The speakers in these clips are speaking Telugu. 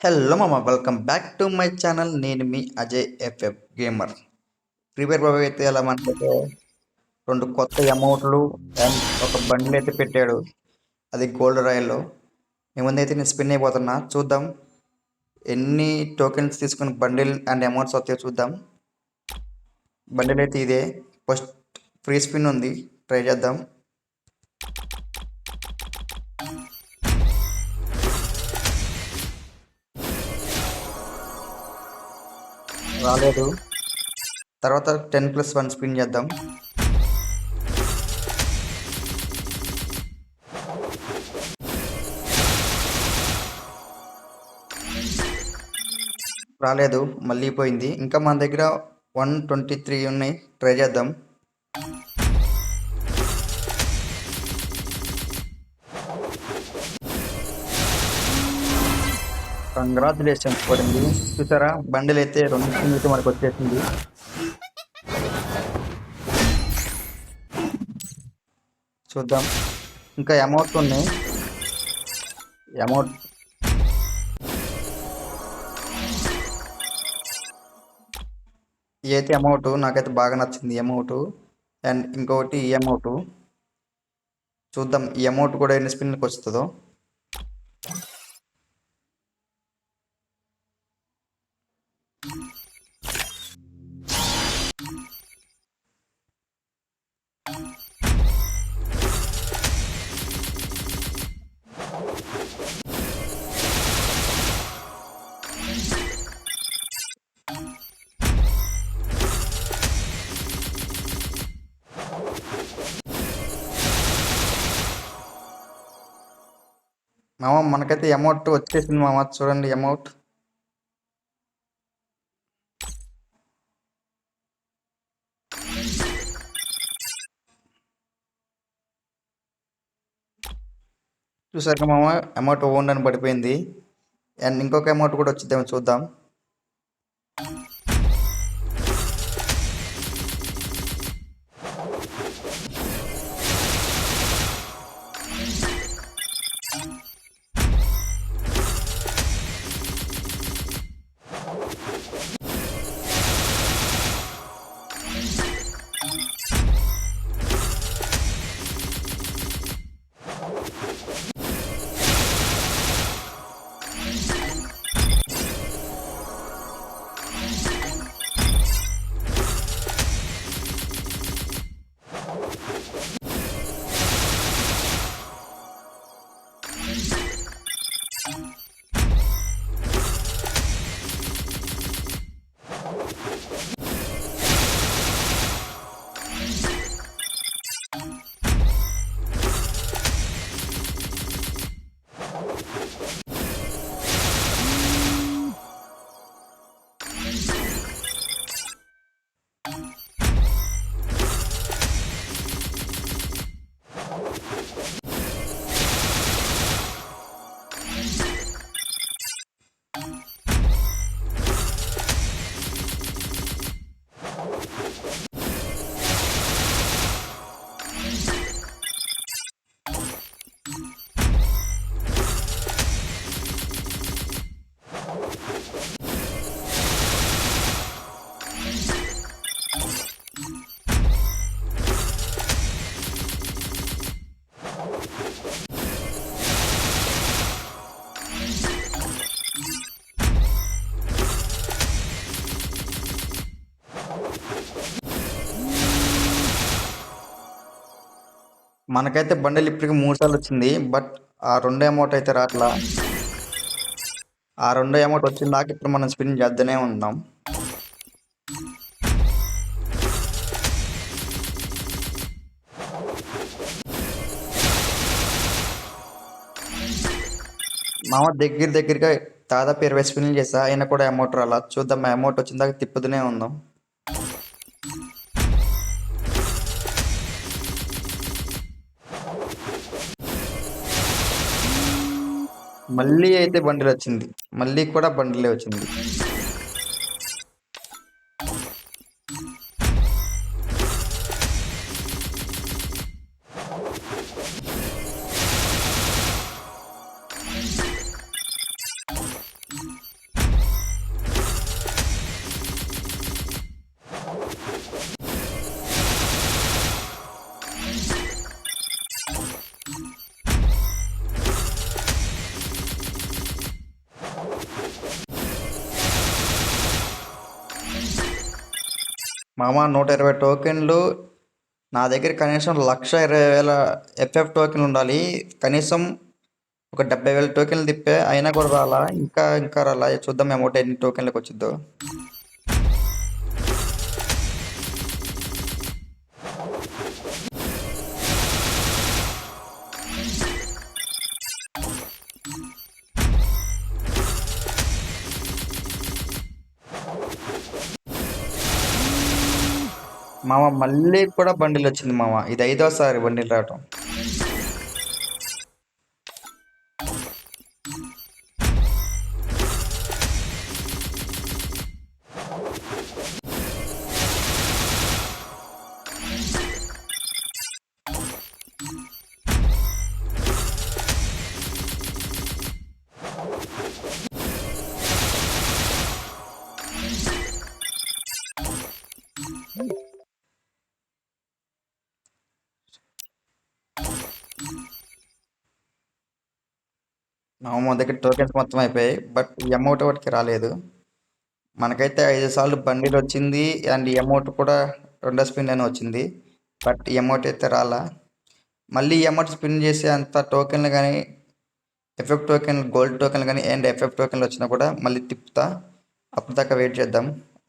హలో మామ, welcome back to my channel. నేను మీ Ajay FF gamer. Free fire బాబు అయితే ఎలా మనకైతే రెండు కొత్త అమౌంట్లు అండ్ ఒక బండిల్ అయితే పెట్టాడు. అది గోల్డ్ రాయల్లో. మీ ముందైతే నేను స్పిన్ అయిపోతున్నా. చూద్దాం ఎన్ని టోకెన్స్ తీసుకుని బండిల్ అండ్ అమౌంట్స్ వస్తాయో చూద్దాం. బండిల్ అయితే ఇదే. ఫస్ట్ ఫ్రీ స్పిన్ ఉంది, ట్రై చేద్దాం. రాలేదు. తర్వాత 10+1 స్పిన్ చేద్దాం. రాలేదు, మళ్ళీ పోయింది. ఇంకా మన దగ్గర 123 ఉన్నాయి, ట్రై చేద్దాం. కంగ్రాచులేషన్స్ పడింది. చూసారా, బండిల్ అయితే 2 అయితే మనకు వచ్చేసింది. చూద్దాం, ఇంకా అమౌంట్ ఉన్నాయి. అమౌంట్ ఈ అయితే అమౌంట్ నాకైతే బాగా నచ్చింది. అమౌంట్ అండ్ ఇంకొకటి ఈ అమౌంట్. చూద్దాం ఈ అమౌంట్ కూడా ఎన్ని స్పిన్లకు వస్తుందో. మామ మనకైతే అమౌంట్ వచ్చేసింది మామ. చూడండి అమౌంట్. చూసాక మామ, అమౌంట్ ఓన్ అని పడిపోయింది. అండ్ ఇంకొక అమౌంట్ కూడా వచ్చిద్దాం, చూద్దాం. మనకైతే బండిల్ ఇప్పటికి 3 సార్లు వచ్చింది. బట్ ఆ 2 అమౌంట్ అయితే రాట్లా. ఆ 2 అమౌంట్ వచ్చిన దాకా ఇప్పుడు మనం స్పిన్ చేద్దనే ఉందాం. మామ దగ్గరగా దాదాపు 20 స్పిన్లు చేసా, అయినా కూడా అమౌంట్ రాలా. చూద్దాం, అమౌంట్ వచ్చిన దాకా తిప్పుతూనే ఉందాం. మళ్ళీ అయితే బండిల్ వచ్చింది, మళ్ళీ కూడా బండిలే వచ్చింది. మామ 120 టోకెన్లు. నా దగ్గర కనీసం 1,20,000 ఎఫ్ఎఫ్ టోకెన్లు ఉండాలి. కనీసం ఒక 70,000 టోకెన్లు తిప్పే అయినా కూడా రాలా. ఇంకా రాలా. చూద్దాం అమౌంట్ ఎన్ని టోకెన్లకు వచ్చిద్దో. మామ మళ్ళీ కూడా బండిల్ వచ్చింది మామ. ఇది 5వ సారి బండిల్ రావటం. మా దగ్గర టోకెన్స్ మొత్తం అయిపోయాయి. బట్ ఈ అమౌంట్ ఒకటికి రాలేదు. మనకైతే 5 సార్లు బండిల్ వచ్చింది. అండ్ ఈ అమౌంట్ కూడా 2 స్పిన్ అని వచ్చింది. బట్ ఈ అమౌంట్ అయితే రాలా. మళ్ళీ ఈ అమౌంట్ స్పిన్ చేసే అంత టోకెన్లు కానీ, ఎఫెక్ట్ టోకెన్లు, గోల్డ్ టోకెన్లు కానీ అండ్ ఎఫెక్ట్ టోకెన్లు వచ్చినా కూడా మళ్ళీ తిప్పుతా. అప్పుడు దాకా వెయిట్ చేద్దాం.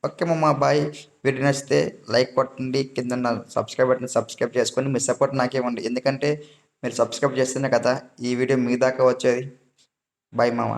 ఓకే మామ, బాయ్. వీడియో నచ్చితే లైక్ కొట్టండి. కింద సబ్స్క్రైబ్ బటన్ సబ్స్క్రైబ్ చేసుకొని మీ సపోర్ట్ నాకేమండి. ఎందుకంటే మీరు సబ్స్క్రైబ్ చేస్తేనే కదా ఈ వీడియో మీ దాకా వచ్చేది. బాయ్ మామ.